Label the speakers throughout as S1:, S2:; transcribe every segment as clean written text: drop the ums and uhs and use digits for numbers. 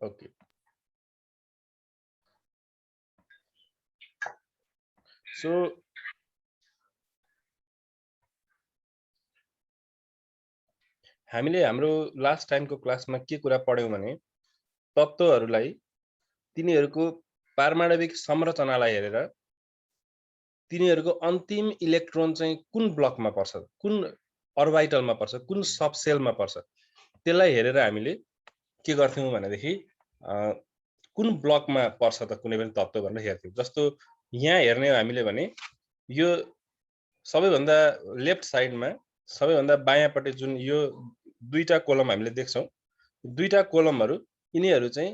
S1: Okay so हामीले हाम्रो last टाइमको क्लासमा के कुरा पढ्यौं भने तत्त्वहरूलाई तिनीहरूको पारमाणविक संरचनालाई हेरेर तिनीहरूको अन्तिम इलेक्ट्रोन चाहिँ कुन ब्लकमा पर्छ, कुन अर्बिटलमा पर्छ, कुन सबसेलमा पर्छ त्यसलाई हेरेर हामीले के गर्थ्यौं भनेदेखि कुन ब्लकमा पर्छ त कुनै पनि तत्त्व भनेर हेर्थ्यौं। जस्तो यहाँ हेर्ने हो हामीले भने यो सबैभन्दा लेफ्ट साइडमा सबैभन्दा बायाँपट्टि जुन यो दुईटा कोलम हामीले देख्छौं, दुईटा कोलमहरु यिनीहरु चाहिँ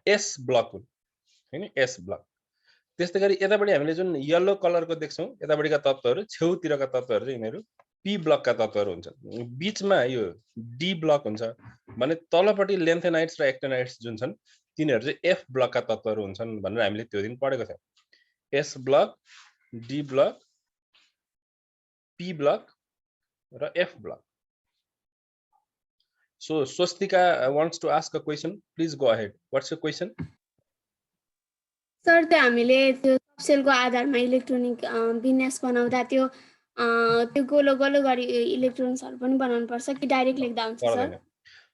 S1: एस ब्लक हुन् हैन, एस ब्लक। त्यसैगरी यतापटि हामीले जुन येलो कलरको देख्छौं यतापटिका तत्त्वहरु छेउतिरका तत्त्वहरु चाहिँ यिनीहरु पी ब्लकका तत्त्वहरु हुन्छन्। बीचमा यो डी ब्लक हुन्छ भने तलपटि लेन्थेनाइट्स र एक्टिनाइट्स जुन छन् तिनीहरु चाहिँ एफ ब्लकका तत्त्वहरु हुन्छन् भनेर हामीले त्यो दिन पढेको थियौं। S block, d block, p block र f block. So Swastika wants to ask a question. Please go ahead. What's your question?
S2: Sir त्यो हामीले त्यो सबसेलको आधारमा इलेक्ट्रोनिक विन्यास बनाउँदा त्यो गोलो गोलो गरी इलेक्ट्रोन्सहरु पनि बनाउनु पर्छ कि डाइरेक्ट लेख्दा हुन्छ सर?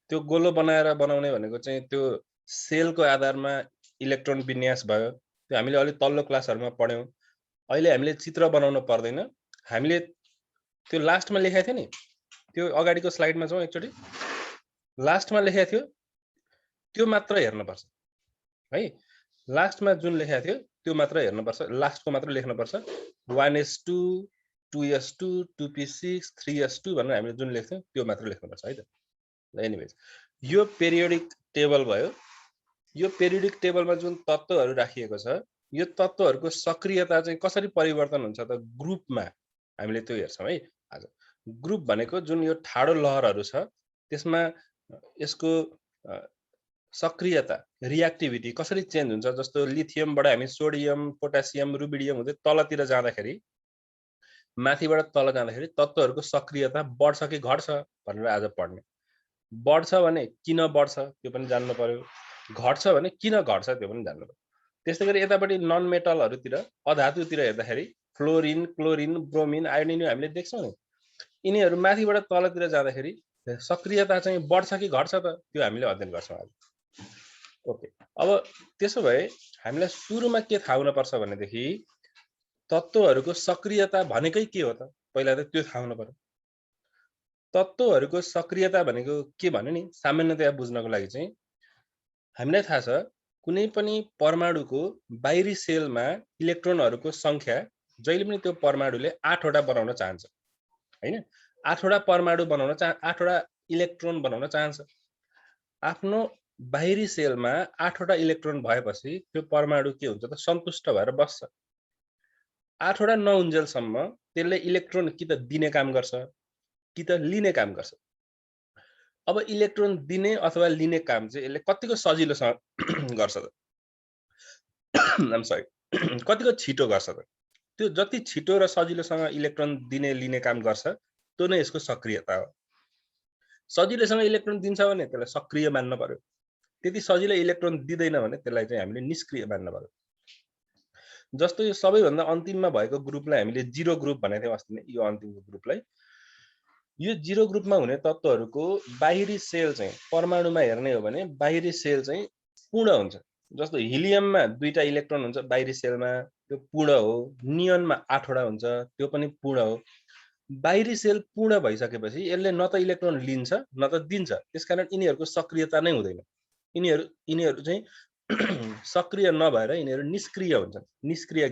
S1: त्यो गोलो बनाएर बनाउने भनेको चाहिँ त्यो सेलको आधारमा इलेक्ट्रोन विन्यास भयो। त्यो हामीले अलि तल्लो क्लासहरुमा पढ्यौं। अहिले हामीले चित्र बनाउन पर्दैन। हामीले त्यो लास्टमा लेखेको थियो नि, त्यो अगाडिको स्लाइडमा जाउँ एकचोटी। लास्टमा लेखेको थियो त्यो मात्र हेर्न पर्छ है। लास्टमा जुन लेखेको थियो त्यो मात्र हेर्न पर्छ, लास्टको मात्र लेख्न पर्छ। 1s2 2s2 2p6 3s2 भनेर हामीले जुन लेख्थ्यौं त्यो मात्र लेख्न पर्छ है त। एनीवेज यो पेरियोडिक टेबल भयो। यो पेरियोडिक टेबलमा जुन तत्त्वहरु राखिएको छ यो तत्त्वहरुको सक्रियता चाहिँ कसरी परिवर्तन हुन्छ त ग्रुपमा हामीले त्यो हेर्छौं है आज। ग्रुप भनेको जुन यो ठाडो लहरहरु छ त्यसमा यसको सक्रियता रिएक्टिभिटी कसरी चेन्ज हुन्छ। जस्तो लिथियमबाट हामी सोडियम पोटासियम रुबिडियम हुँदै तलतिर जाँदाखेरि माथिबाट तल जाँदाखेरि तत्त्वहरुको सक्रियता बढ्छ कि घट्छ भनेर आज पढ्ने। बढ्छ भने किन बढ्छ त्यो पनि जान्नु पर्यो, घट्छ भने किन घट्छ त्यो पनि जान्नु पर्यो। त्यसैगरी यतापटि नन मेटलहरुतिर अधातुतिर हेर्दाखेरि फ्लोरिन क्लोरिन ब्रोमिन आयोडिन हामीले देख्छौं नि, यिनीहरु माथिबाट तलतिर जाँदाखेरि सक्रियता चाहिँ बढ्छ कि घट्छ त त्यो हामीले अध्ययन गर्छौं आज। ओके, अब त्यसो भए हामीलाई सुरुमा के थाहा हुन पर्छ भनेदेखि तत्त्वहरुको सक्रियता भनेकै के हो त पहिला त त्यो थाहा हुन पर्यो। तत्त्वहरुको सक्रियता भनेको के भने नि सामान्यतया बुझ्नको लागि चाहिँ हामीलाई थाहा छ कुनै पनि परमाणुको बाहिरी सेलमा इलेक्ट्रोनहरुको संख्या जहिले पनि त्यो परमाणुले 8 वटा बनाउन चाहन्छ हैन। 8 वटा परमाणु बनाउन 8 वटा इलेक्ट्रोन बनाउन चाहन्छ। आफ्नो बाहिरी सेलमा 8 वटा इलेक्ट्रोन भएपछि त्यो परमाणु के हुन्छ त सन्तुष्ट भएर बस्छ। 8 वटा नहुन्जेलसम्म त्यसले इलेक्ट्रोन कि त दिने काम गर्छ कि त लिने काम गर्छ। अब इलेक्ट्रोन दिने अथवा लिने काम चाहिँ यसले कतिको सजिलोसँग गर्छ त आम सरी कतिको छिटो गर्छ त। त्यो जति छिटो र सजिलोसँग इलेक्ट्रोन दिने लिने काम गर्छ त्यो नै यसको सक्रियता हो। सजिलोसँग इलेक्ट्रोन दिन्छ भने त्यसलाई सक्रिय मान्न पर्यो, त्यति सजिलै इलेक्ट्रोन दिदैन भने त्यसलाई चाहिँ हामीले निष्क्रिय मान्न पर्यो। जस्तो यो सबैभन्दा अन्तिममा भएको ग्रुपलाई हामीले जीरो ग्रुप भनेको थियौं अस्ति नै। यो अन्तिमको ग्रुपलाई यो जीरो ग्रुपमा हुने तत्त्वहरुको बाहिरी सेल चाहिँ परमाणुमा हेर्ने हो भने बाहिरी सेल चाहिँ पूर्ण हुन्छ। जस्तो हिलियममा 2टा इलेक्ट्रोन हुन्छ बाहिरी सेलमा, त्यो पूर्ण हो। नियनमा 8 वटा हुन्छ, त्यो पनि पूर्ण हो। बाहिरी सेल पूर्ण भइसकेपछि यसले न त इलेक्ट्रोन लिन्छ न त दिन्छ। त्यसकारण यिनीहरुको सक्रियता नै हुँदैन। यिनीहरु चाहिँ सक्रिय नभएर यिनीहरु निष्क्रिय हुन्छन्। निष्क्रिय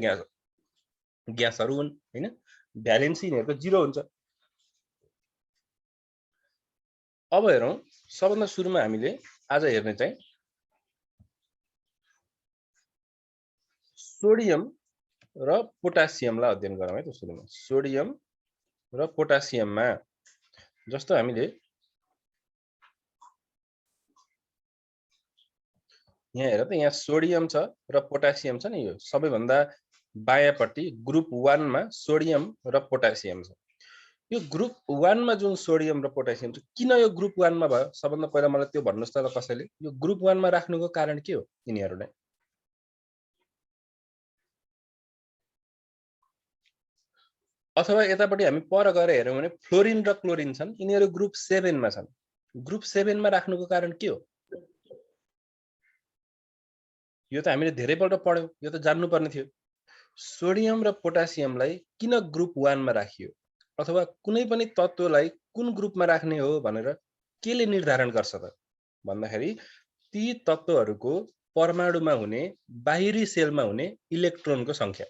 S1: ग्यासहरु हुन् हैन। भ्यालेन्सी यिनीहरुको 0 हुन्छ। अब हेरौं सबभन्दा सुरुमा हामीले आज हेर्ने चाहिँ सोडियम र पोटासियमलाई अध्ययन गरौँ है त। सुरुमा सोडियम र पोटासियममा जस्तो हामीले यहाँ हेर त यहाँ सोडियम छ र पोटासियम छ नि। यो सबैभन्दा बायाँपट्टि ग्रुप 1 मा सोडियम र पोटासियम छ। यो ग्रुप 1 मा जुन सोडियम र पोटासियम छ किन यो ग्रुप 1 मा भयो सबभन्दा पहिला मलाई त्यो भन्नुस् त कसैले यो ग्रुप 1 मा राख्नुको कारण के हो यिनीहरुलाई अथवा यतापटि हामी पर गएर हेर्यौं भने फ्लोरिन र क्लोरिन छन् यिनीहरु ग्रुप 7 मा छन् ग्रुप 7 मा राख्नुको कारण के हो यो त हामीले धेरै पल्ट पढ्यौं यो त जान्नु पर्ने थियो सोडियम र पोटासियमलाई किन ग्रुप 1 मा राखियो अथवा कुनै पनि तत्वलाई कुन ग्रुपमा राख्ने हो भनेर केले निर्धारण गर्छ त भन्दाखेरि ती तत्वहरुको परमाणुमा हुने बाहिरी सेलमा हुने इलेक्ट्रोनको संख्या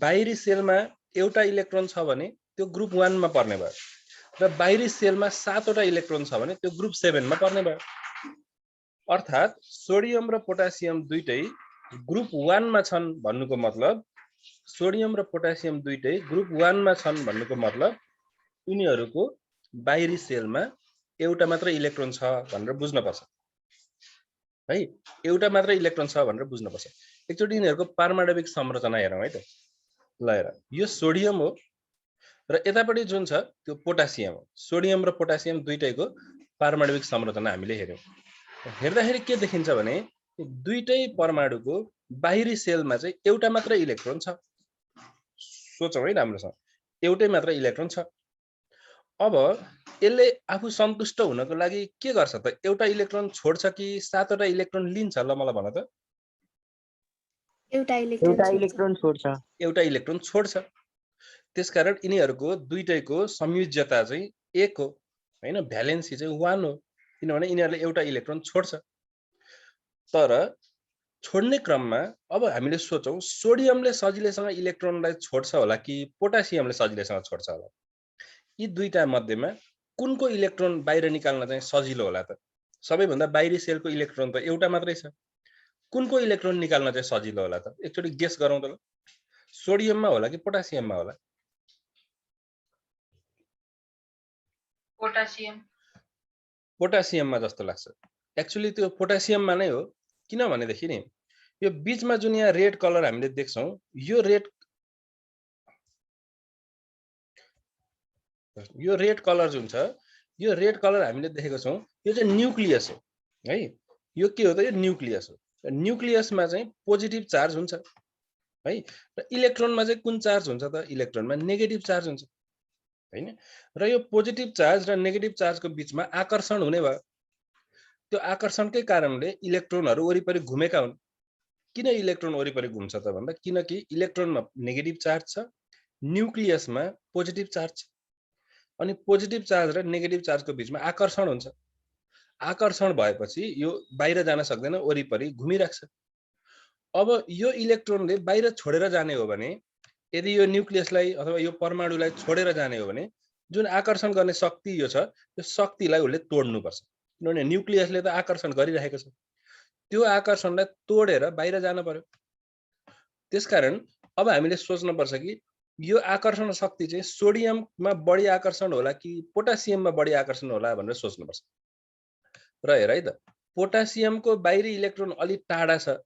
S1: बाहिरी सेलमा एउटा इलेक्ट्रोन छ भने त्यो ग्रुप 1 मा पर्ने भयो र बाहिरी सेलमा 7 वटा इलेक्ट्रोन छ भने त्यो ग्रुप 7 मा पर्ने भयो अर्थात सोडियम र पोटासियम दुईटै ग्रुप 1 मा छन् भन्नुको मतलब सोडियम र पोटासियम दुईटै ग्रुप 1 मा छन् भन्नुको मतलब यिनीहरुको बाहिरी सेलमा एउटा मात्र इलेक्ट्रोन छ भनेर बुझ्न पर्छ है एउटा मात्र इलेक्ट्रोन छ भनेर बुझ्न पर्छ एकचोटी यिनीहरुको पारमाणविक संरचना हेरौं है त ल हेर यो सोडियम हो र यतापटि जुन छ त्यो पोटासियम हो सोडियम र पोटासियम दुईटैको पारमाणविक संरचना हामीले हेर्यौं हेर्दाखेरि के देखिन्छ भने दुईटै परमाणुको बाहिरी सेलमा चाहिँ एउटा मात्र इलेक्ट्रोन छ सोचौं है राम्रोसँग एउटै मात्र इलेक्ट्रोन छ अब यसले आफू सन्तुष्ट हुनको लागि के गर्छ त एउटा इलेक्ट्रोन छोड्छ कि 7 वटा इलेक्ट्रोन लिन्छ ल मलाई भन त
S2: एउटा
S3: इलेक्ट्रोन छोड्छ
S1: एउटा इलेक्ट्रोन छोड्छ त्यसकारण यिनीहरुको दुईटैको संयोज्यता चाहिँ 1 हो हैन भ्यालेन्सी चाहिँ 1 हो किनभने यिनीहरुले एउटा इलेक्ट्रोन छोड्छ तर छोड्ने क्रममा अब हामीले सोचौं सोडियमले सजिलैसँग इलेक्ट्रोनलाई छोड्छ होला कि पोटासियमले सजिलैसँग छोड्छ होला यी दुईटा मध्येमा कुनको इलेक्ट्रोन बाहिर निकाल्न चाहिँ सजिलो होला त सबैभन्दा बाहिरी सेलको इलेक्ट्रोन त एउटा मात्रै छ कुनको इलेक्ट्रोन निकाल्न चाहिँ सजिलो होला त एकचोटी गेस गरौँ त ल सोडियममा होला कि पोटासियममा होला पोटासियममा जस्तो लाग्छ एक्चुअली त्यो पोटासियममा नै हो किन भनेदेखि नि यो बीचमा जुन यहाँ रेड कलर हामीले देख्छौं यो रेड कलर जुन छ यो रेड कलर हामीले देखेको छौं यो चाहिँ न्यूक्लियस हो है यो के हो त यो न्यूक्लियस हो न्यूक्लियसमा चाहिँ पोजिटिभ चार्ज हुन्छ है र इलेक्ट्रोनमा चाहिँ कुन चार्ज हुन्छ त इलेक्ट्रोनमा नेगेटिभ चार्ज हुन्छ हैन र यो पोजिटिभ चार्ज र नेगेटिभ चार्जको बीचमा आकर्षण हुने भयो त्यो आकर्षणकै कारणले इलेक्ट्रोनहरु वरिपरि घुमेका हुन् किन इलेक्ट्रोन वरिपरि घुम्छ त भन्दा किनकि इलेक्ट्रोनमा नेगेटिभ चार्ज छ न्यूक्लियसमा पोजिटिभ चार्ज छ अनि पोजिटिभ चार्ज र नेगेटिभ चार्जको बीचमा आकर्षण हुन्छ आकर्षण भएपछि यो बाहिर जान सक्दैन वरिपरि घुमिराख्छ अब यो इलेक्ट्रोनले बाहिर छोडेर जाने हो भने यदि यो न्यूक्लियसलाई अथवा यो परमाणुलाई छोडेर जाने हो भने जुन आकर्षण गर्ने शक्ति यो छ त्यो शक्तिलाई उले तोड्नु पर्छ किनभने न्यूक्लियसले त आकर्षण गरिरहेको छ त्यो आकर्षणलाई तोडेर बाहिर जान पर्यो त्यसकारण अब हामीले सोच्न पर्छ कि यो आकर्षण शक्ति चाहिँ सोडियममा बढी आकर्षण होला कि पोटासियममा बढी आकर्षण होला भनेर सोच्नुपर्छ र हेर है त पोटासियमको बाहिरी इलेक्ट्रोन अलि टाढा छ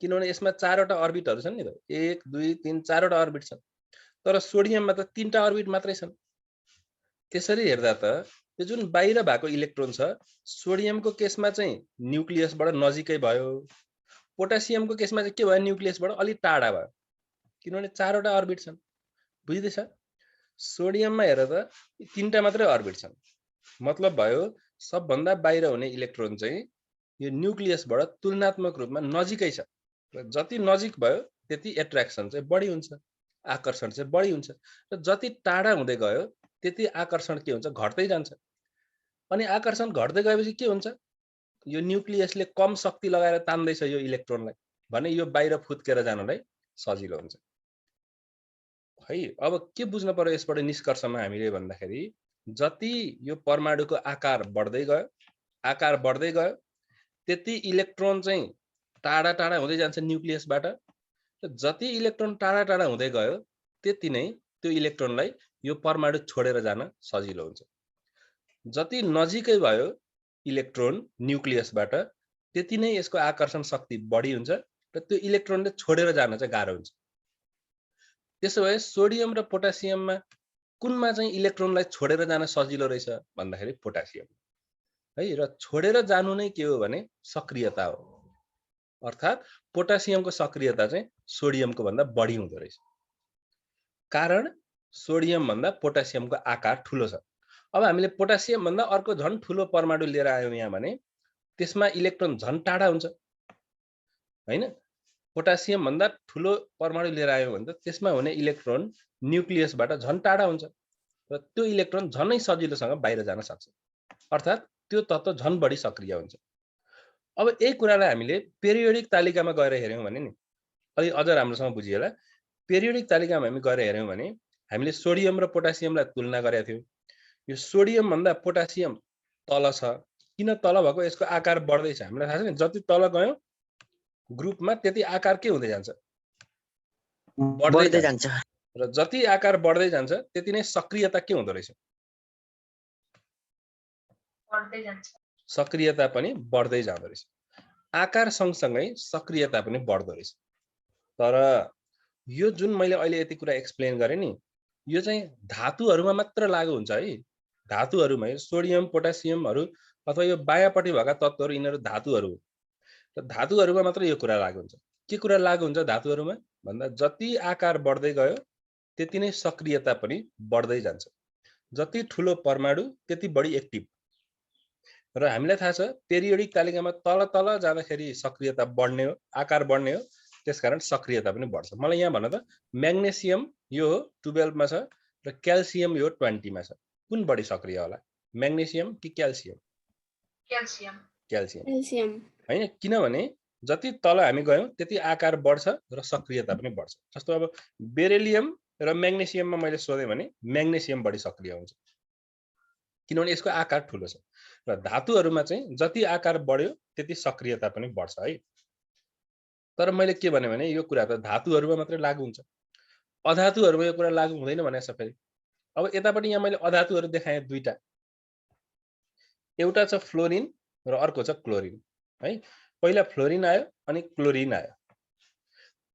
S1: किनभने यसमा 4 वटा अर्बिटहरु छन् नि त 1 2 3 4 वटा अर्बिट छन् तर सोडियममा त 3 टा अर्बिट मात्रै छन् त्यसरी हेर्दा त यो जुन बाहिर भएको इलेक्ट्रोन छ सोडियमको केसमा चाहिँ न्यूक्लियसबाट नजिकै भयो पोटासियमको केसमा चाहिँ के भयो न्यूक्लियसबाट अलि टाढा भयो किनभने 4 वटा अर्बिट छन् बुझिदैछ सोडियममा हेर त 3 टा मात्रै अर्बिट छन् मतलब भयो सबभन्दा बाहिर हुने इलेक्ट्रोन चाहिँ यो न्यूक्लियसबाट तुलनात्मक रूपमा नजिकै छ र जति नजिक भयो त्यति एट्र्याक्सन चाहिँ बढी हुन्छ आकर्षण चाहिँ बढी हुन्छ र जति टाढा हुँदै गयो त्यति आकर्षण के हुन्छ घट्दै जान्छ अनि आकर्षण घट्दै गएपछि के हुन्छ यो न्यूक्लियसले कम शक्ति लगाएर तान्दैछ यो इलेक्ट्रोनलाई भने यो बाहिर फुत्केर जानलाई सजिलो हुन्छ है अब के बुझ्न पर्यो यसबाट निष्कर्षमा हामीले भन्दाखेरि जति यो परमाणुको आकार बढ्दै गयो त्यति इलेक्ट्रोन चाहिँ टाढा टाढा हुँदै जान्छ न्यूक्लियसबाट जति इलेक्ट्रोन टाढा टाढा हुँदै गयो त्यति नै त्यो इलेक्ट्रोनलाई यो परमाणु छोडेर जान सजिलो हुन्छ जति नजिकै भयो इलेक्ट्रोन न्यूक्लियसबाट त्यति नै यसको आकर्षण शक्ति बढी हुन्छ र त्यो इलेक्ट्रोनले छोडेर जान चाहिँ गाह्रो हुन्छ त्यसो भए सोडियम र पोटासियममा कुनमा चाहिँ इलेक्ट्रोनलाई छोडेर जान सजिलो रहेछ भन्दाखेरि पोटासियम है। र छोडेर जानु नै के हो भने सक्रियता हो। अर्थात् पोटासियमको सक्रियता चाहिँ सोडियमको भन्दा बढी हुँदो रहेछ। कारण सोडियम भन्दा पोटासियमको आकार ठुलो छ। अब हामीले पोटासियम भन्दा अर्को झन् ठुलो परमाणु लिएर आयौँ यहाँ भने त्यसमा इलेक्ट्रोन झन् टाढा हुन्छ हैन। पोटासियम भन्दा ठुलो परमाणु लिएर आयौँ भने त त्यसमा हुने इलेक्ट्रोन न्यूक्लियसबाट झन् टाढा हुन्छ र त्यो इलेक्ट्रोन झनै सजिलोसँग बाहिर जान सक्छ। अर्थात् त्यो तत्त्व झन् बढी सक्रिय हुन्छ। अब यही कुरालाई हामीले पेरियोडिक तालिकामा गएर हेर्यौँ भने नि अलि अझ राम्रोसँग बुझिएला। पेरियोडिक तालिकामा हामी गएर हेर्यौँ भने हामीले सोडियम र पोटासियमलाई तुलना गरेका थियौँ। यो सोडियम भन्दा पोटासियम तल छ। किन तल भएको? यसको आकार बढ्दैछ। हामीलाई थाहा छ नि, जति तल गयौँ ग्रुपमा त्यति आकार के हुँदै जान्छ? बढ्दै जान्छ। र जति आकार बढ्दै जान्छ त्यति नै सक्रियता के हुँदो रहेछ?
S3: बढ्दै जान्छ।
S1: सक्रियता पनि बढ्दै जाँदो रहेछ। आकार सँगसँगै सक्रियता पनि बढ्दो रहेछ। तर यो जुन मैले अहिले यति कुरा एक्सप्लेन गरेँ नि, यो चाहिँ धातुहरूमा मात्र लागु हुन्छ है। धातुहरूमा सोडियम पोटासियमहरू अथवा यो बायाँपट्टि भएका तत्त्वहरू यिनीहरू धातुहरू हो। र धातुहरूमा मात्र यो कुरा लागु हुन्छ। के कुरा लागु हुन्छ धातुहरूमा भन्दा जति आकार बढ्दै गयो त्यति नै सक्रियता पनि बढ्दै जान्छ। जति ठुलो परमाणु त्यति बढी एक्टिभ। र हामीलाई थाहा छ पेरियोडिक तालिकामा तल तल जाँदाखेरि सक्रियता बढ्ने हो, आकार बढ्ने हो, त्यसकारण सक्रियता पनि बढ्छ। मलाई यहाँ भन त, म्याग्नेसियम यो 12 मा छ र क्याल्सियम यो 20 मा छ। कुन बढी सक्रिय होला? म्याग्नेसियम कि क्याल्सियम?
S3: क्याल्सियम।
S2: क्याल्सियम
S1: हैन। किनभने जति तल हामी गयौँ त्यति आकार बढ्छ र सक्रियता पनि बढ्छ। जस्तो अब बेरिलियम र म्याग्नेसियममा मैले सोधेँ भने म्याग्नेसियम बढी सक्रिय हुन्छ किनभने यसको आकार ठुलो छ। र धातुहरूमा चाहिँ जति आकार बढ्यो त्यति सक्रियता पनि बढ्छ है। तर मैले के भने भने यो कुरा त धातुहरूमा मात्रै लागु हुन्छ, अधातुहरूमा यो कुरा लागु हुँदैन भने फेरि। अब यतापट्टि यहाँ मैले अधातुहरू देखाएँ दुईटा, एउटा छ फ्लोरिन र अर्को छ क्लोरिन है। पहिला फ्लोरिन आयो अनि क्लोरिन आयो।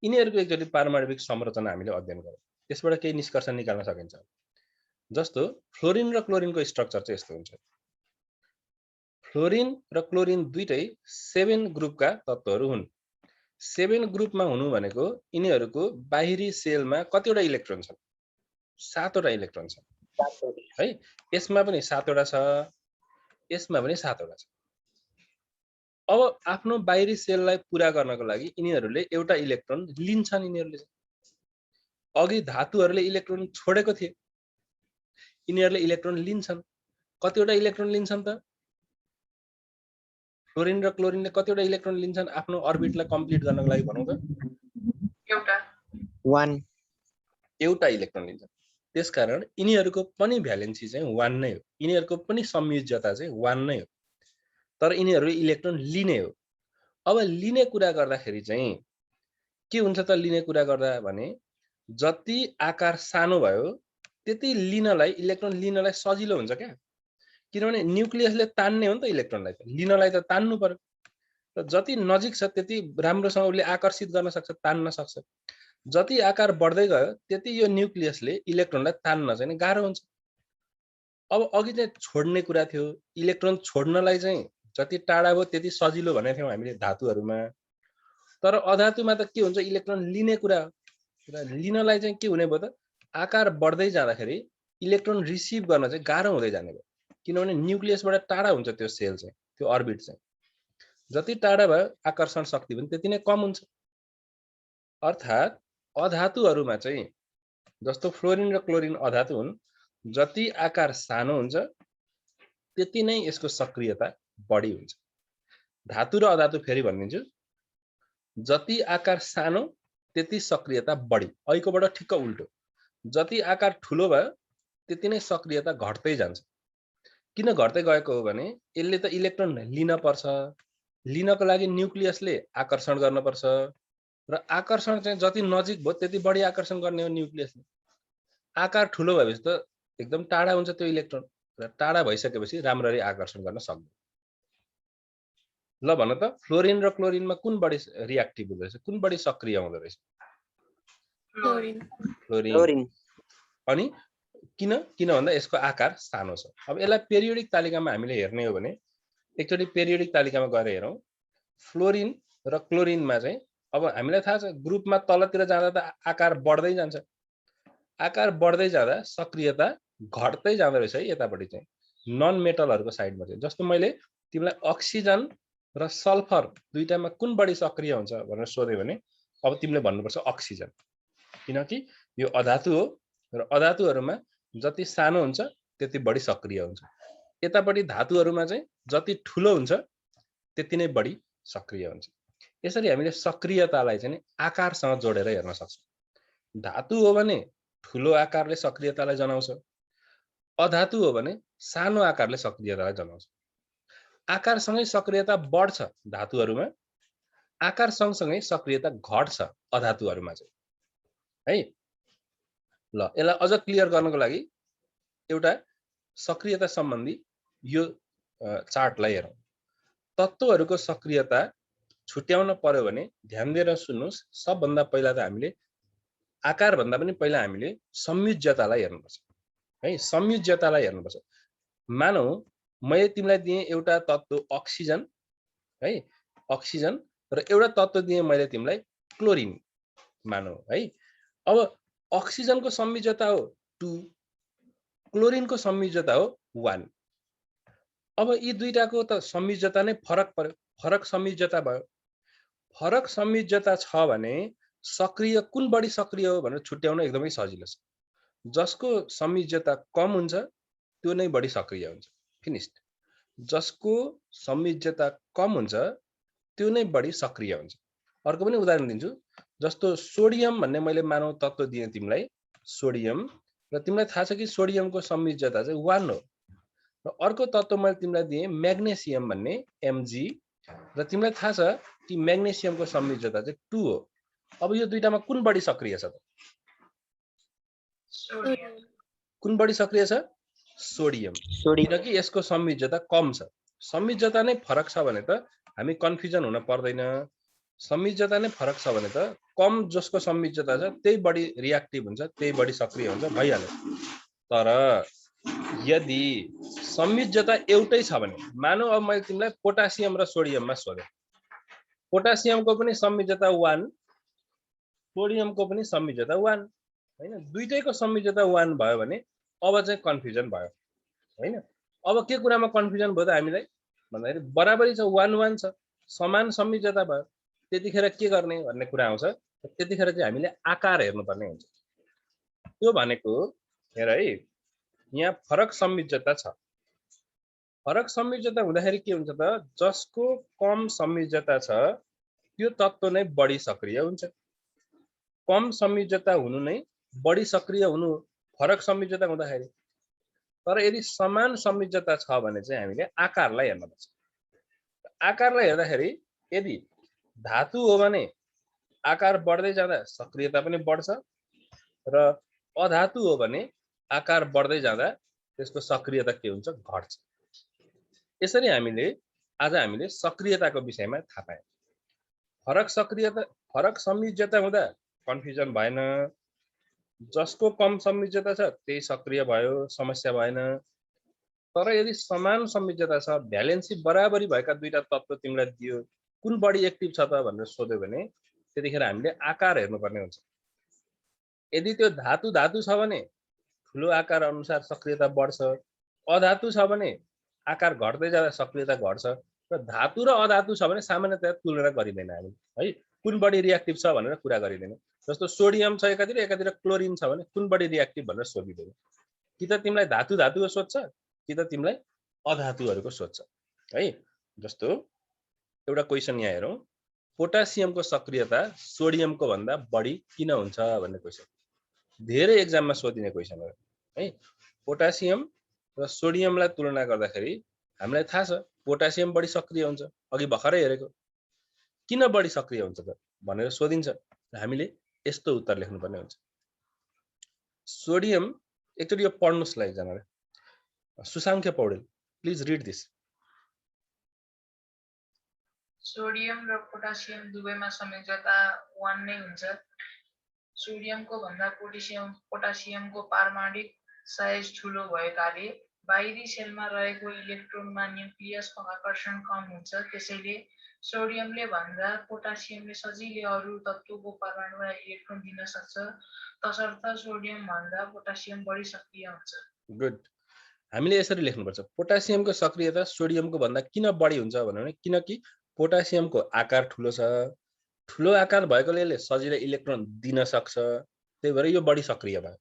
S1: यिनीहरूको एकचोटि पारमाणविक संरचना हामीले अध्ययन गरौँ, त्यसबाट केही निष्कर्ष निकाल्न सकिन्छ। जस्तो फ्लोरिन र क्लोरिनको स्ट्रक्चर चाहिँ यस्तो हुन्छ। फ्लोरिन र क्लोरिन दुईटै 7 ग्रुपका तत्त्वहरू हुन्। 7 ग्रुपमा हुनु भनेको यिनीहरूको बाहिरी सेलमा कतिवटा इलेक्ट्रोन छन्? 7 वटा इलेक्ट्रोन छन् है। यसमा पनि 7 वटा छ, यसमा पनि 7 वटा छ। अब आफ्नो बाहिरी सेललाई पूरा गर्नको लागि यिनीहरूले एउटा इलेक्ट्रोन लिन्छन्। यिनीहरूले अघि धातुहरूले इलेक्ट्रोन छोडेको थिए, यिनीहरूले इलेक्ट्रोन लिन्छन्। कतिवटा इलेक्ट्रोन लिन्छन् त? फ्लोरिन र क्लोरिनले कतिवटा इलेक्ट्रोन लिन्छन् आफ्नो अर्बिटलाई कम्प्लिट गर्नको लागि? भनौँ त एउटा इलेक्ट्रोन लिन्छन्। त्यसकारण यिनीहरूको पनि भ्यालेन्सी चाहिँ 1 नै हो, यिनीहरूको पनि संयोज्यता चाहिँ 1 नै हो। तर यिनीहरू इलेक्ट्रोन लिने हो। अब लिने कुरा गर्दाखेरि चाहिँ के हुन्छ त? लिने कुरा गर्दा भने जति आकार सानो भयो त्यति लिनलाई, इलेक्ट्रोन लिनलाई सजिलो हुन्छ क्या। किनभने न्यूक्लियसले तान्ने हो नि त इलेक्ट्रोनलाई, त लिनलाई त तान्नु पर्यो। र जति नजिक छ त्यति राम्रोसँग उसले आकर्षित गर्न सक्छ, तान्न सक्छ। जति आकार बढ्दै गयो त्यति यो न्यूक्लियसले इलेक्ट्रोनलाई तान्न चाहिँ गाह्रो हुन्छ। अब अघि चाहिँ छोड्ने कुरा थियो, इलेक्ट्रोन छोड्नलाई चाहिँ जति टाढा भयो त्यति सजिलो भनेको थियौँ हामीले धातुहरूमा। तर अधातुमा त के हुन्छ? इलेक्ट्रोन लिने कुरा हो। लिनलाई चाहिँ के हुने भयो त? आकार बढ्दै जाँदाखेरि इलेक्ट्रोन रिसिभ गर्न चाहिँ गाह्रो हुँदै जाने भयो। किनभने न्यूक्लियसबाट टाढा हुन्छ त्यो सेल चाहिँ, त्यो अर्बिट चाहिँ। जति टाढा भयो आकर्षण शक्ति पनि त्यति नै कम हुन्छ। अर्थात् अधातुहरूमा चाहिँ जस्तो फ्लोरिन र क्लोरिन अधातु हुन्, जति आकार सानो हुन्छ त्यति नै यसको सक्रियता बढी हुन्छ। धातु र अधातु फेरि भनिदिन्छु, जति आकार सानो त्यति सक्रियता बढी। अहिलेकोबाट ठिक्क उल्टो, जति आकार ठुलो भयो त्यति नै सक्रियता घट्दै जान्छ। किन घट्दै गएको हो भने यसले त इलेक्ट्रोन लिन पर्छ, लिनको लागि न्यूक्लियसले आकर्षण गर्नुपर्छ र आकर्षण चाहिँ जति नजिक भयो त्यति बढी आकर्षण गर्ने हो न्यूक्लियसले। आकार ठुलो भएपछि त एकदम टाढा हुन्छ त्यो इलेक्ट्रोन र टाढा भइसकेपछि राम्ररी आकर्षण गर्न सक्दैन। ल भन त फ्लोरिन र क्लोरिनमा कुन बढी रिएक्टिभ हुँदो रहेछ, कुन बढी सक्रिय हुँदो रहेछ?
S2: फ्लोरिन।
S1: फ्लोरिन। अनि किन भन्दा यसको आकार सानो छ। अब यसलाई पेरियोडिक तालिकामा हामीले हेर्ने हो भने एकचोटि पेरियोडिक तालिकामा गएर हेरौँ। फ्लोरिन र क्लोरिनमा चाहिँ अब हामीलाई थाहा छ ग्रुपमा तलतिर जाँदा त आकार बढ्दै जान्छ। आकार बढ्दै जाँदा सक्रियता घट्दै जाँदो रहेछ है यतापट्टि चाहिँ नन मेटलहरूको साइडमा चाहिँ। जस्तो मैले तिमीलाई अक्सिजन र सल्फर दुईटामा कुन बढी सक्रिय हुन्छ भनेर सोधेँ भने अब तिमीले भन्नुपर्छ अक्सिजन, किनकि यो अधातु हो र अधातुहरूमा जति सानो हुन्छ त्यति बढी सक्रिय हुन्छ। यतापट्टि धातुहरूमा चाहिँ जति ठुलो हुन्छ त्यति नै बढी सक्रिय हुन्छ। यसरी हामीले सक्रियतालाई चाहिँ आकारसँग जोडेर हेर्न सक्छौँ। धातु हो भने ठुलो आकारले सक्रियतालाई जनाउँछ, अधातु हो भने सानो आकारले सक्रियतालाई जनाउँछ। आकारसँगै सक्रियता बढ्छ धातुहरूमा, आकार सँगसँगै सक्रियता घट्छ अधातुहरूमा चाहिँ है। ल यसलाई अझ क्लियर गर्नको लागि एउटा सक्रियता सम्बन्धी यो चार्टलाई हेरौँ। तत्त्वहरूको सक्रियता छुट्याउन पर्यो भने ध्यान दिएर सुन्नुस्। सबभन्दा पहिला त हामीले आकार भन्दा पनि पहिला हामीले संयोज्यतालाई हेर्नुपर्छ है। संयोज्यतालाई हेर्नुपर्छ। मानौ मैले तिमीलाई दिएँ एउटा तत्त्व अक्सिजन है, अक्सिजन र एउटा तत्त्व दिएँ मैले तिमीलाई क्लोरिन मानौ है। अब अक्सिजनको संयोज्यता हो 2, क्लोरिनको संयोज्यता हो 1। अब यी दुईटाको त संयोज्यता नै फरक पर्यो, फरक संयोज्यता भयो। फरक संयोज्यता छ भने सक्रिय कुन बढी सक्रिय हो भनेर छुट्याउन एकदमै सजिलो छ। जसको संयोज्यता कम हुन्छ त्यो नै बढी सक्रिय हुन्छ। फिनिस्ड। जसको संयोज्यता कम हुन्छ त्यो नै बढी सक्रिय हुन्छ। अर्को पनि उदाहरण दिन्छु। जस्तो सोडियम भन्ने मैले मानव तत्त्व दिएँ तिमीलाई सोडियम, र तिमीलाई थाहा छ कि सोडियमको संयोज्यता चाहिँ 1 हो। र अर्को तत्त्व मैले तिमीलाई दिएँ म्याग्नेसियम भन्ने Mg, र तिमीलाई थाहा छ कि म्याग्नेसियमको संयोज्यता चाहिँ 2 हो। अब यो दुईटामा कुन बढी सक्रिय छ त?
S3: सोडियम।
S1: कुन बढी सक्रिय छ? सोडियम, किनकि यसको संयोज्यता कम छ। संयोज्यता नै फरक छ भने त हामी कन्फ्युजन हुन पर्दैन। संयोज्यता नै फरक छ भने त कम जसको संयोज्यता छ त्यही बढी रियाक्टिभ हुन्छ, त्यही बढी सक्रिय हुन्छ, भइहाल्यो। तर यदि संयोज्यता एउटै छ भने, मानौ अब मैले तिमीलाई पोटासियम र सोडियममा सोधेँ। पोटासियमको पनि संयोज्यता 1, सोडियमको पनि संयोज्यता 1 हैन। दुईटैको संयोज्यता 1 भयो भने अब चाहिँ कन्फ्युजन भयो हैन। अब के कुरामा कन्फ्युजन भयो त हामीलाई भन्दाखेरि बराबरी छ, 1-1 छ, समान संयोज्यता भयो। त्यतिखेर के गर्ने भन्ने कुरा आउँछ। त्यतिखेर चाहिँ हामीले आकार हेर्नुपर्ने हुन्छ। त्यो भनेको हेर है, यहाँ फरक संयोज्यता छ। फरक संयोज्यता हुँदाखेरि के हुन्छ त, जसको कम संयोज्यता छ त्यो तत्त्व नै बढी सक्रिय हुन्छ। कम संयोज्यता हुनु नै बढी सक्रिय हुनु फरक संयोज्यता हुँदाखेरि। तर यदि समान संयोज्यता छ भने चाहिँ हामीले आकारलाई हेर्नुपर्छ। आकारलाई हेर्दाखेरि यदि धातु हो भने आकार बढ्दै जाँदा सक्रियता पनि बढ्छ, र अधातु हो भने आकार बढ्दै जाँदा त्यसको सक्रियता के हुन्छ? घट्छ। यसरी आज हामीले सक्रियताको विषयमा थाहा पायौँ। फरक सक्रियता, फरक संयोज्यता हुँदा कन्फ्युजन भएन। जसको कम संयोज्यता छ त्यही सक्रिय भयो, समस्या भएन। तर यदि समान संयोज्यता छ, भ्यालेन्सी बराबरी भएका दुईटा तत्त्व तिमीलाई दियो, कुन बढी एक्टिभ छ त भनेर सोध्यो भने त्यतिखेर हामीले आकार हेर्नुपर्ने हुन्छ। यदि त्यो धातु छ भने ठुलो आकार अनुसार सक्रियता बढ्छ, अधातु छ भने आकार घट्दै जाँदा सक्रियता घट्छ, र धातु र अधातु छ भने सामान्यतया तुलना गरिँदैन हामी है। कुन बढी रियाक्टिभ छ भनेर कुरा गरिँदैन। जस्तो सोडियम छ एकातिर क्लोरिन छ भने कुन बढी रियाक्टिभ भनेर सोधिँदैन। कि त तिमीलाई धातुको सोध्छ कि त तिमीलाई अधातुहरूको सोध्छ है। जस्तो एउटा क्वेसन यहाँ हेरौँ। पोटासियमको सक्रियता सोडियमको भन्दा बढी किन हुन्छ भन्ने क्वेसन धेरै एक्जाममा सोधिने क्वेसन हो है। पोटासियम र सोडियमलाई तुलना गर्दाखेरि हामीलाई थाहा छ पोटासियम बढी सक्रिय हुन्छ, अघि भर्खरै हेरेको। किन बढी सक्रिय हुन्छ त भनेर सोधिन्छ, हामीले यस्तो उत्तर लेख्नुपर्ने हुन्छ। सोडियम, एकचोटि यो पढ्नुस् ल एकजनाले। Sushankhya Paudel, please read this.
S3: Sodium र पोटासियम दुवैमा संयोजकता 1 नै हुन्छ। सोडियमको भन्दा पोटासियमको पारमाणिक साइज ठुलो भएकाले बाहिरी सेलमा रहेको इलेक्ट्रोनमा न्युक्लियसको आकर्षण कम हुन्छ। त्यसैले सोडियमले भन्दा पोटासियमले सजिलै अरू तत्त्वको परमाणुलाई इलेक्ट्रोन दिन सक्छ, तसर्थ सोडियम भन्दा पोटासियम बढी सक्रिय हुन्छ।
S1: गुड। हामीले यसरी लेख्नुपर्छ, पोटासियमको सक्रियता सोडियमको भन्दा किन बढी हुन्छ भने किनकि पोटासियमको आकार ठुलो छ, ठुलो आकार भएकोले यसले सजिलै इलेक्ट्रोन दिन सक्छ, त्यही भएर यो बढी सक्रिय भयो।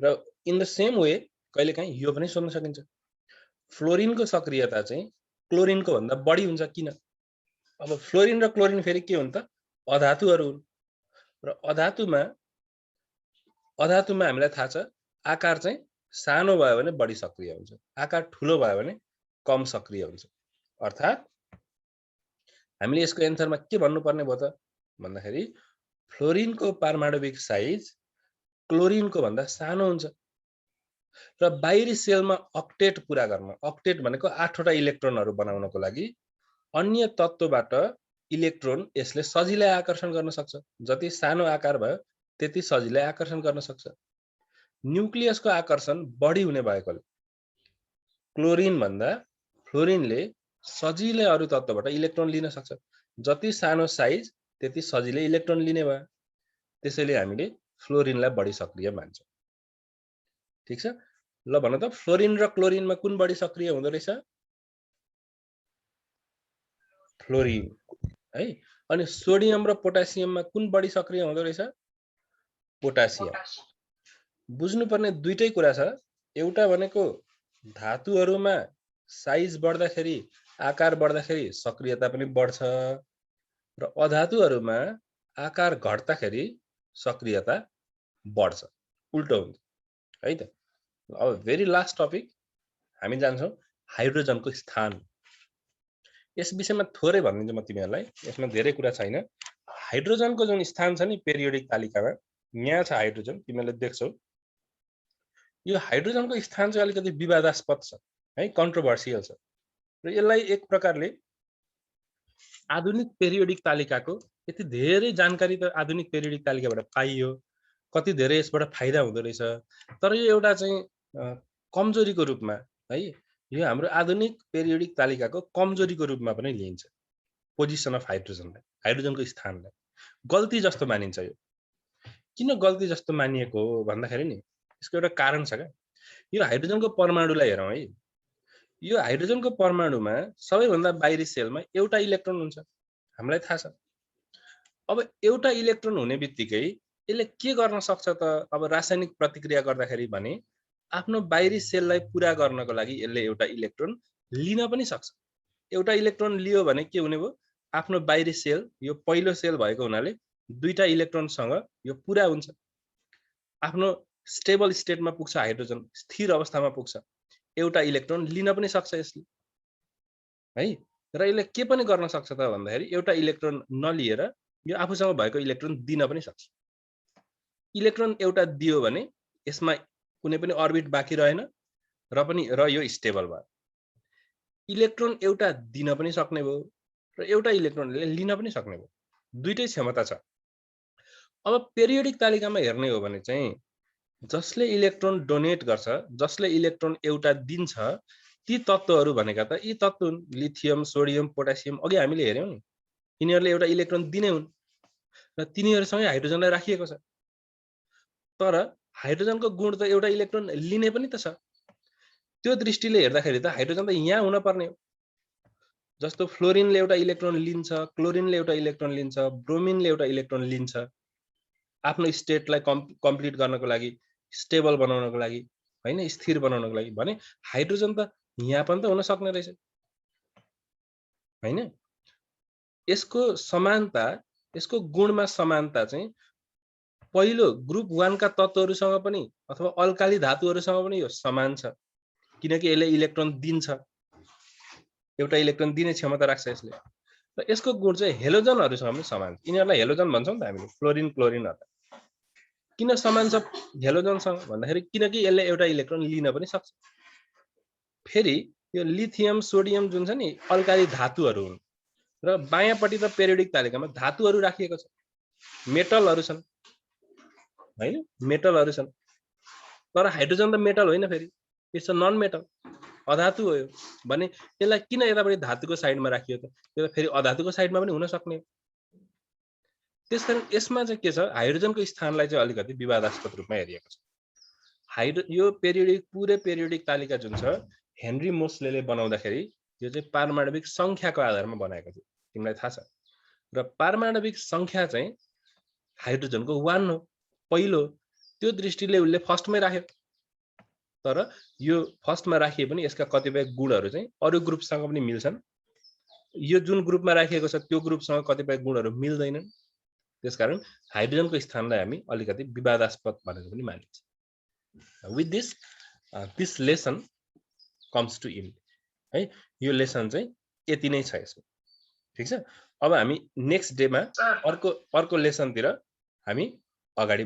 S1: र इन द सेम वे कहिलेकाहीँ यो पनि सोध्न सकिन्छ, फ्लोरिनको सक्रियता चाहिँ क्लोरिनको भन्दा बढी हुन्छ किन? अब फ्लोरिन र क्लोरिन फेरि के हुन् त? अधातुहरू हुन् र अधातुमा हामीलाई थाहा छ आकार चाहिँ सानो भयो भने बढी सक्रिय हुन्छ, आकार ठुलो भयो भने कम सक्रिय हुन्छ। अर्थात् हामीले यसको एन्सरमा के भन्नुपर्ने भयो त भन्दाखेरि फ्लोरिनको पारमाणविक साइज क्लोरिनको भन्दा सानो हुन्छ र बाहिरी सेलमा अक्टेट पुरा गर्न, अक्टेट भनेको 8 वटा इलेक्ट्रोनहरू बनाउनको लागि अन्य तत्त्वबाट इलेक्ट्रोन यसले सजिलै आकर्षण गर्न सक्छ। जति सानो आकार भयो त्यति सजिलै आकर्षण गर्न सक्छ। न्युक्लियसको आकर्षण बढी हुने भएकोले क्लोरिन भन्दा फ्लोरिनले सजिलै अरू तत्त्वबाट इलेक्ट्रोन लिन सक्छ। जति सानो साइज त्यति सजिलै इलेक्ट्रोन लिने भयो, त्यसैले हामीले फ्लोरिनलाई बढी सक्रिय मान्छौँ। ठीक छ, ल भन त फ्लोरिन र क्लोरिनमा कुन बढी सक्रिय हुँदो रहेछ? फ्लोरिन है। अनि सोडियम र पोटासियममा कुन बढी सक्रिय हुँदो रहेछ? पोटासियम। बुझ्नुपर्ने दुईटै कुरा छ, एउटा भनेको धातुहरूमा साइज बढ्दाखेरि आकार बढ्दाखेरि सक्रियता पनि बढ्छ र अधातुहरूमा आकार घट्दाखेरि सक्रियता बढ्छ, उल्टो हुन्छ है त। अब भेरी लास्ट टपिक हामी जान्छौँ हाइड्रोजनको स्थान। यस विषयमा थोरै भनिदिन्छु म तिमीहरूलाई, यसमा धेरै कुरा छैन। हाइड्रोजनको जुन स्थान छ नि पेरियोडिक तालिकामा, यहाँ छ हाइड्रोजन, तिमीहरूले देख्छौ। यो हाइड्रोजनको स्थान चाहिँ अलिकति विवादास्पद छ है, कन्ट्रोभर्सियल छ र यसलाई एक प्रकारले आधुनिक पेरियोडिक तालिकाको यति धेरै जानकारी त आधुनिक पेरियोडिक तालिकाबाट पाइयो, कति धेरै यसबाट फाइदा हुँदो रहेछ, तर यो एउटा चाहिँ कमजोरीको रूपमा है, यो हाम्रो आधुनिक पेरियोडिक तालिकाको कमजोरीको रूपमा पनि लिइन्छ। पोजिसन अफ हाइड्रोजनलाई, हाइड्रोजनको स्थानलाई गल्ती जस्तो मानिन्छ। यो किन गल्ती जस्तो मानिएको हो भन्दाखेरि नि यसको एउटा कारण छ क्या। यो हाइड्रोजनको परमाणुलाई हेरौँ है, यो हाइड्रोजनको परमाणुमा सबैभन्दा बाहिरी सेलमा एउटा इलेक्ट्रोन हुन्छ, हामीलाई थाहा छ। अब एउटा इलेक्ट्रोन हुने बित्तिकै यसले के गर्न सक्छ त? अब रासायनिक प्रतिक्रिया गर्दाखेरि भने आफ्नो बाहिरी सेललाई पुरा गर्नको लागि यसले एउटा इलेक्ट्रोन लिन पनि सक्छ। एउटा इलेक्ट्रोन लियो भने के हुने भयो? आफ्नो बाहिरी सेल, यो पहिलो सेल भएको हुनाले दुईटा इलेक्ट्रोनसँग यो पुरा हुन्छ, आफ्नो स्टेबल स्टेटमा पुग्छ, हाइड्रोजन स्थिर अवस्थामा पुग्छ। एउटा इलेक्ट्रोन लिन पनि सक्छ यसले है, र यसले के पनि गर्न सक्छ त भन्दाखेरि एउटा इलेक्ट्रोन नलिएर यो आफूसँग भएको इलेक्ट्रोन दिन पनि सक्छ। इलेक्ट्रोन एउटा दियो भने यसमा कुनै पनि अर्बिट बाँकी रहेन र यो स्टेबल भयो। इलेक्ट्रोन एउटा दिन पनि सक्ने भयो र एउटा इलेक्ट्रोनले लिन पनि सक्ने भयो, दुईटै क्षमता छ। अब पेरियोडिक तालिकामा हेर्ने हो भने चाहिँ जसले इलेक्ट्रोन डोनेट गर्छ, जसले इलेक्ट्रोन एउटा दिन्छ, ती तत्त्वहरू भनेका त यी तत्त्व हुन्, लिथियम, सोडियम, पोटासियम। अघि हामीले हेर्यौँ नि, यिनीहरूले एउटा इलेक्ट्रोन दिने हुन् र तिनीहरूसँगै हाइड्रोजनलाई राखिएको छ। तर हाइड्रोजनको गुण त एउटा इलेक्ट्रोन लिने पनि त छ। त्यो दृष्टिले हेर्दाखेरि त हाइड्रोजन त यहाँ हुन पर्ने हो। जस्तो फ्लोरिनले एउटा इलेक्ट्रोन लिन्छ, क्लोरिनले एउटा इलेक्ट्रोन लिन्छ, ब्रोमिनले एउटा इलेक्ट्रोन लिन्छ आफ्नो स्टेटलाई कम्प्लिट गर्नको लागि, स्टेबल बनाउनको लागि हैन, स्थिर बनाउनको लागि। भने हाइड्रोजन त यहाँ पनि त हुन सक्ने रहेछ हैन। यसको समानता, यसको गुणमा समानता चाहिँ पहिलो ग्रुप 1 का तत्त्वहरूसँग पनि अथवा अल्काली धातुहरूसँग पनि यो समान छ, किनकि यसले इलेक्ट्रोन दिन्छ, एउटा इलेक्ट्रोन दिने क्षमता राख्छ यसले। र यसको गुण चाहिँ हेलोजनहरूसँग पनि समान छ। यिनीहरूलाई हेलोजन भन्छौँ नि त हामीले, फ्लोरिन क्लोरिनहरु। किन समान छ हेलोजनसँग भन्दाखेरि किनकि यसले एउटा इलेक्ट्रोन लिन पनि सक्छ। फेरि यो लिथियम, सोडियम जुन छ नि अल्काली धातुहरू हुन् र बायाँपट्टि त पेरियोडिक तालिकामा धातुहरू राखिएको छ, मेटलहरू छन् हैन, मेटलहरू छन्। तर हाइड्रोजन त मेटल होइन फेरि, इट्स अ नन मेटल, अधातु हो यो भने यसलाई किन यतापट्टि धातुको साइडमा राखियो त? यो त फेरि अधातुको साइडमा पनि हुन सक्ने हो। त्यसकारण यसमा चाहिँ के छ, हाइड्रोजनको स्थानलाई चाहिँ अलिकति विवादास्पद रूपमा हेरिएको छ। यो पुरै पेरियोडिक तालिका जुन छ हेनरी मोस्लेले बनाउँदाखेरि यो चाहिँ पारमाणविक संख्याको आधारमा बनाएको थियो, तिमीलाई थाहा छ। र पारमाणविक संख्या चाहिँ हाइड्रोजनको 1 हो, पहिलो, त्यो दृष्टिले उसले फर्स्टमै राख्यो। तर यो फर्स्टमा राखिए पनि यसका कतिपय गुणहरू चाहिँ अरू ग्रुपसँग पनि मिल्छन्, यो जुन ग्रुपमा राखिएको छ त्यो ग्रुपसँग कतिपय गुणहरू मिल्दैनन्। त्यसकारण हाइड्रोजनको स्थानलाई हामी अलिकति विवादास्पद भनेर पनि मानिन्छ। With this lesson comes to end है। यो लेसन चाहिँ यति नै छ यसमा, ठिक छ। अब हामी नेक्स्ट डेमा अर्को लेसनतिर हामी अगाडि